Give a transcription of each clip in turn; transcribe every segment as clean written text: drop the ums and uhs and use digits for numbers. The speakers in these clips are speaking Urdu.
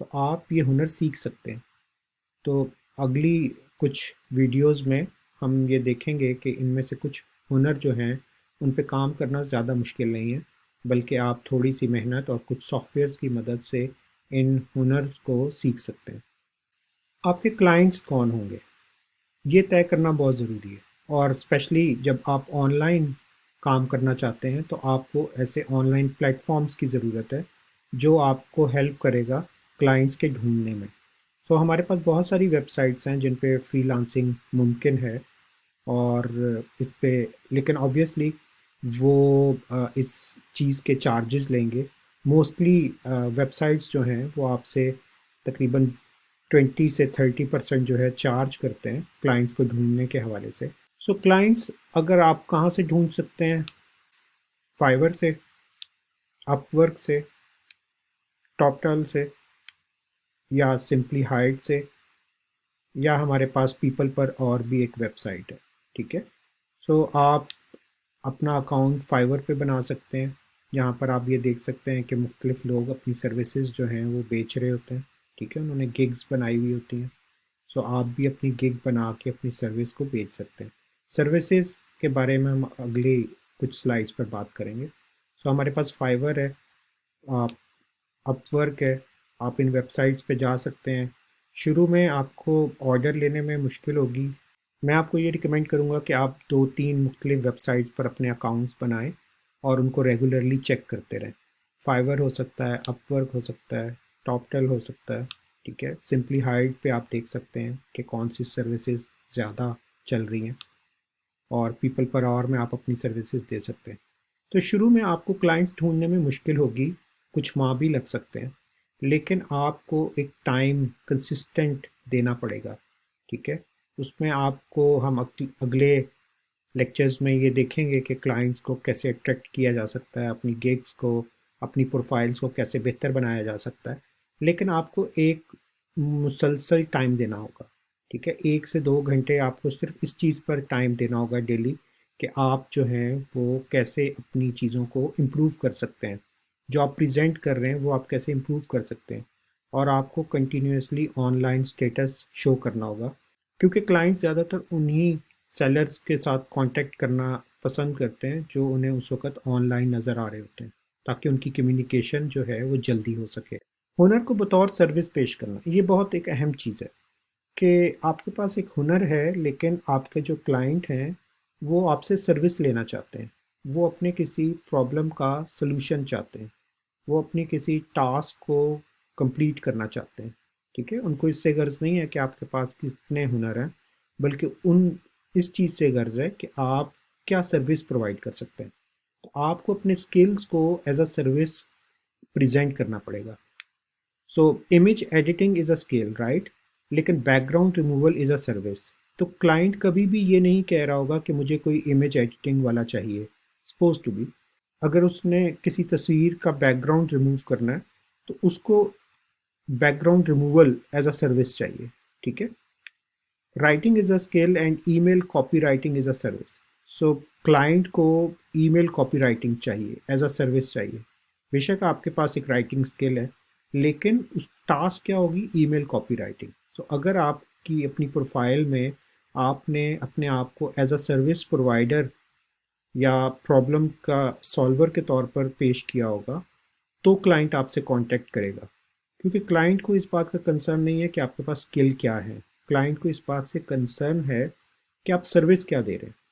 تو آپ یہ ہنر سیکھ سکتے ہیں۔ تو اگلی کچھ ویڈیوز میں ہم یہ دیکھیں گے کہ ان میں سے کچھ ہنر جو ہیں ان پہ کام کرنا زیادہ مشکل نہیں ہے، بلکہ آپ تھوڑی سی محنت اور کچھ سافٹ ویئرس کی مدد سے ان ہنر کو سیکھ سکتے ہیں۔ آپ کے کلائنٹس کون ہوں گے یہ طے کرنا بہت ضروری ہے، اور اسپیشلی جب آپ آن لائن کام کرنا چاہتے ہیں تو آپ کو ایسے آن لائن پلیٹ فارمز کی ضرورت ہے جو آپ کو ہیلپ کرے گا کلائنٹس کے ڈھونڈنے میں۔ تو ہمارے پاس بہت ساری ویب سائٹس ہیں جن پہ فری لانسنگ ممکن ہے، اور اس پہ لیکن آبویسلی وہ اس چیز کے چارجز لیں گے۔ موسٹلی ویب سائٹس جو ہیں وہ آپ سے تقریباً 20 سے 30% جو ہے چارج کرتے ہیں کلائنٹس کو ڈھونڈنے کے حوالے سے۔ سو کلائنٹس اگر آپ کہاں سے ڈھونڈ سکتے ہیں؟ فائور سے، اپ ورک سے، ٹاپ ٹال سے، یا سمپلی ہائڈ سے، یا ہمارے پاس پیپل پر اور بھی ایک ویب سائٹ ہے، ٹھیک ہے۔ سو آپ اپنا اکاؤنٹ فائور پہ بنا سکتے ہیں، جہاں پر آپ یہ دیکھ سکتے ہیں کہ مختلف لوگ اپنی سروسز جو ہیں وہ بیچ رہے ہوتے ہیں، ٹھیک ہے، انہوں نے گگز بنائی ہوئی ہوتی ہیں۔ سو آپ بھی اپنی گگ بنا کے اپنی سروس کو بیچ سکتے ہیں۔ سروسز کے بارے میں ہم اگلی کچھ سلائڈس پر بات کریں گے۔ سو ہمارے پاس فائور ہے، آپ اپ ورک ہے، آپ ان ویب سائٹس پہ جا سکتے ہیں۔ شروع میں آپ کو آرڈر لینے میں مشکل ہوگی، میں آپ کو یہ ریکمینڈ کروں گا کہ آپ 2-3 مختلف ویب سائٹس پر اپنے اکاؤنٹس بنائیں اور ان کو ریگولرلی چیک کرتے رہیں۔ فائور ہو سکتا ہے، اپ ورک ہو سکتا ہے، ٹاپ ٹیل ہو سکتا ہے، ٹھیک ہے۔ سمپلی ہائڈ پہ آپ دیکھ سکتے ہیں کہ کون سی سروسز زیادہ چل رہی ہیں، اور پیپل پر اور میں آپ اپنی سروسز دے سکتے ہیں۔ تو شروع میں آپ کو کلائنٹس ڈھونڈنے میں مشکل ہوگی، کچھ ماہ بھی لگ سکتے ہیں، لیکن آپ کو ایک ٹائم کنسسٹنٹ دینا پڑے گا، ٹھیک ہے۔ اس میں آپ کو ہم اگلے لیکچرز میں یہ دیکھیں گے کہ کلائنٹس کو کیسے اٹریکٹ کیا جا سکتا ہے، اپنی گیگز کو، اپنی پروفائلز کو کیسے بہتر بنایا جا سکتا ہے، لیکن آپ کو ایک مسلسل ٹائم دینا ہوگا، ٹھیک ہے۔ 1 سے 2 گھنٹے آپ کو صرف اس چیز پر ٹائم دینا ہوگا ڈیلی، کہ آپ جو ہیں وہ کیسے اپنی چیزوں کو امپروو کر سکتے ہیں، جو آپ پریزنٹ کر رہے ہیں وہ آپ کیسے امپروو کر سکتے ہیں، اور آپ کو کنٹینیوسلی آن لائن اسٹیٹس شو کرنا ہوگا، کیونکہ کلائنٹ زیادہ تر انہی سیلرز کے ساتھ کانٹیکٹ کرنا پسند کرتے ہیں جو انہیں اس وقت آن لائن نظر آ رہے ہوتے ہیں، تاکہ ان کی کمیونیکیشن جو ہے وہ جلدی ہو سکے۔ ہنر کو بطور سروس پیش کرنا یہ بہت ایک اہم چیز ہے، کہ آپ کے پاس ایک ہنر ہے لیکن آپ کے جو کلائنٹ ہیں وہ آپ سے سروس لینا چاہتے ہیں، وہ اپنے کسی پرابلم کا سلوشن چاہتے ہیں، وہ اپنی کسی ٹاسک کو کمپلیٹ کرنا چاہتے ہیں، ٹھیک ہے۔ ان کو اس سے غرض نہیں ہے کہ آپ کے پاس کتنے ہنر ہیں، بلکہ اس چیز سے غرض ہے کہ آپ کیا سروس پرووائڈ کر سکتے ہیں۔ تو آپ کو اپنے اسکلز کو ایز اے سروس پریزنٹ کرنا پڑے گا۔ So image editing is a skill, right, لیکن background removal is a service. تو کلائنٹ کبھی بھی یہ نہیں کہہ رہا ہوگا کہ مجھے کوئی امیج ایڈیٹنگ والا چاہیے، سپوز ٹو بی، اگر اس نے کسی تصویر کا بیک گراؤنڈ ریموو کرنا ہے تو اس کو background removal as a service چاہیے، ٹھیک ہے۔ Writing is a skill and email copywriting is a service. So client کو ای میل کاپی رائٹنگ چاہیے، ایز اے سروس چاہیے۔ بے شک آپ کے پاس ایک رائٹنگ اسکل ہے، لیکن اس ٹاسک کیا ہوگی؟ ای میل کاپی رائٹنگ۔ سو اگر آپ کی اپنی پروفائل میں آپ نے اپنے آپ کو ایز اے سروس پرووائڈر یا پرابلم کا سالور کے طور پر پیش کیا ہوگا تو کلائنٹ آپ سے کانٹیکٹ کرے گا، کیونکہ کلائنٹ کو اس بات کا کنسرن نہیں ہے کہ آپ کے پاس اسکل کیا ہے، کلائنٹ کو اس بات سے کنسرن ہے کہ آپ سروس کیا دے رہے ہیں۔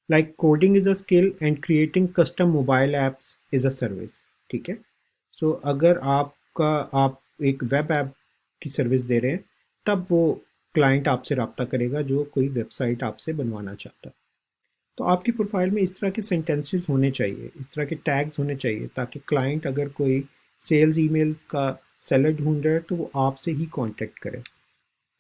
Like coding is a skill and creating custom mobile apps is a service, ٹھیک ہے۔ سو اگر آپ ایک ویب ایپ کی سروس دے رہے ہیں تب وہ کلائنٹ آپ سے رابطہ کرے گا جو کوئی ویب سائٹ آپ سے بنوانا چاہتا ہے۔ تو آپ کی پروفائل میں اس طرح کے سینٹینسز ہونے چاہیے، اس طرح کے ٹیگز ہونے چاہیے، تاکہ کلائنٹ اگر کوئی سیلز ای میل کا سیلر ڈھونڈ رہا ہے تو وہ آپ سے ہی کانٹیکٹ کرے۔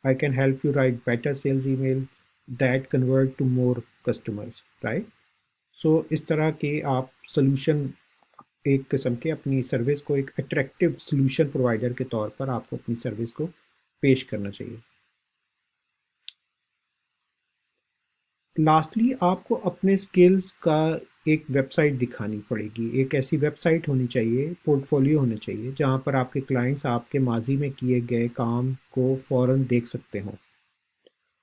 I can help you write better sales email that convert to more customers, right? So اس طرح کے آپ سلوشن، ایک قسم کے اپنی سروس کو ایک اٹریکٹیو سلوشن پرووائڈر کے طور پر آپ کو اپنی سروس کو پیش کرنا چاہیے۔ لاسٹلی آپ کو اپنے اسکلز کا ایک ویب سائٹ دکھانی پڑے گی، ایک ایسی ویب سائٹ ہونی چاہیے، پورٹ فولیو ہونا چاہیے جہاں پر آپ کے کلائنٹس آپ کے ماضی میں کیے گئے کام کو فوراً دیکھ سکتے ہوں۔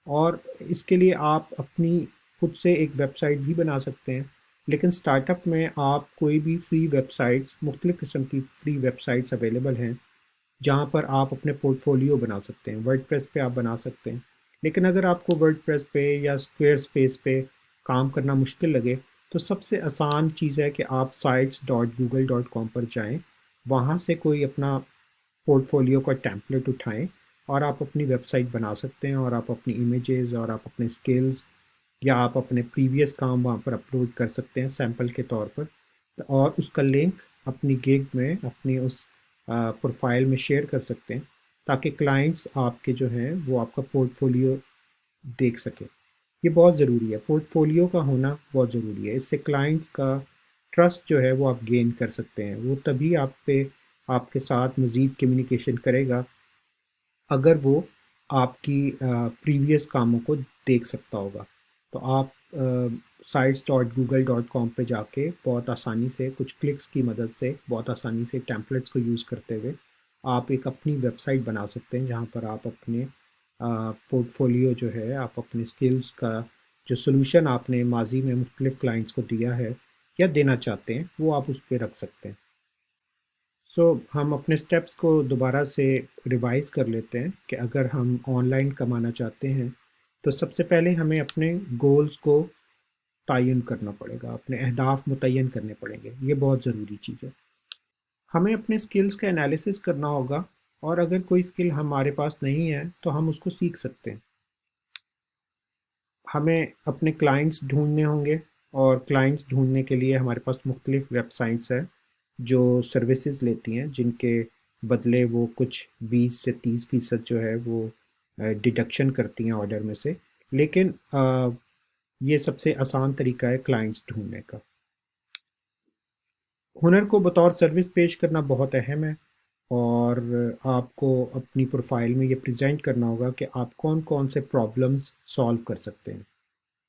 اور اس کے لیے آپ اپنی خود سے ایک ویب سائٹ بھی بنا سکتے ہیں، لیکن سٹارٹ اپ میں آپ کوئی بھی فری ویب سائٹس، مختلف قسم کی فری ویب سائٹس اویلیبل ہیں جہاں پر آپ اپنے پورٹ فولیو بنا سکتے ہیں۔ ورڈ پریس پہ آپ بنا سکتے ہیں، لیکن اگر آپ کو ورڈ پریس پہ یا اسکوئر اسپیس پہ کام کرنا مشکل لگے تو سب سے آسان چیز ہے کہ آپ sites.google.com پر جائیں، وہاں سے کوئی اپنا پورٹ فولیو کا ٹیمپلیٹ اٹھائیں اور آپ اپنی ویب سائٹ بنا سکتے ہیں، اور آپ اپنی امیجز اور آپ اپنے سکلز یا آپ اپنے پریویس کام وہاں پر اپلوڈ کر سکتے ہیں سیمپل کے طور پر، اور اس کا لنک اپنی گگ میں، اپنی اس پروفائل میں شیئر کر سکتے ہیں تاکہ کلائنٹس آپ کے جو ہیں وہ آپ کا پورٹ فولیو دیکھ سکیں۔ یہ بہت ضروری ہے، پورٹ فولیو کا ہونا بہت ضروری ہے، اس سے کلائنٹس کا ٹرسٹ جو ہے وہ آپ گین کر سکتے ہیں، وہ تبھی آپ کے ساتھ مزید کمیونیکیشن کرے گا اگر وہ آپ کی پریویس کاموں کو دیکھ سکتا ہوگا۔ تو آپ sites.google.com پہ جا کے بہت آسانی سے کچھ کلکس کی مدد سے بہت آسانی سے ٹیمپلیٹس کو یوز کرتے ہوئے آپ ایک اپنی ویب سائٹ بنا سکتے ہیں جہاں پر آپ اپنے پورٹ فولیو جو ہے، آپ اپنے سکلز کا جو سلوشن آپ نے ماضی میں مختلف کلائنٹس کو دیا ہے یا دینا چاہتے ہیں وہ آپ اس پہ رکھ سکتے ہیں۔ ہم اپنے سٹیپس کو دوبارہ سے ریوائز کر لیتے ہیں کہ اگر ہم آن لائن کمانا چاہتے ہیں تو سب سے پہلے ہمیں اپنے گولز کو تعین کرنا پڑے گا، اپنے اہداف متعین کرنے پڑیں گے، یہ بہت ضروری چیز ہے۔ ہمیں اپنے سکلز کا انالیسس کرنا ہوگا، اور اگر کوئی سکل ہمارے پاس نہیں ہے تو ہم اس کو سیکھ سکتے ہیں۔ ہمیں اپنے کلائنٹس ڈھونڈنے ہوں گے، اور کلائنٹس ڈھونڈنے کے لیے ہمارے پاس مختلف ویب سائٹس ہیں جو سروسز لیتی ہیں، جن کے بدلے وہ کچھ 20 سے 30% جو ہے وہ ڈیڈکشن کرتی ہیں آرڈر میں سے، لیکن یہ سب سے آسان طریقہ ہے کلائنٹس ڈھونڈنے کا۔ ہنر کو بطور سروس پیش کرنا بہت اہم ہے، اور آپ کو اپنی پروفائل میں یہ پریزنٹ کرنا ہوگا کہ آپ کون کون سے پرابلمس سالو کر سکتے ہیں۔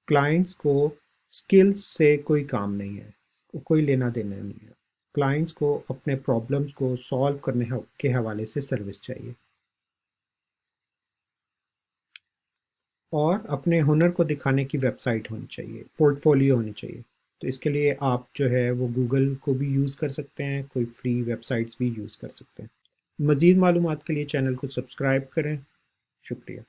کلائنٹس کو سکلز سے کوئی کام نہیں ہے، کوئی لینا دینا نہیں ہے، کلائنٹس کو اپنے پرابلمس کو سالو کرنے کے حوالے سے سروس چاہیے، اور اپنے ہنر کو دکھانے کی ویب سائٹ ہونی چاہیے، پورٹ فولیو ہونی چاہیے۔ تو اس کے لیے آپ جو ہے وہ گوگل کو بھی یوز کر سکتے ہیں، کوئی فری ویب سائٹس بھی یوز کر سکتے ہیں۔ مزید معلومات کے لیے چینل کو سبسکرائب کریں۔ شکریہ۔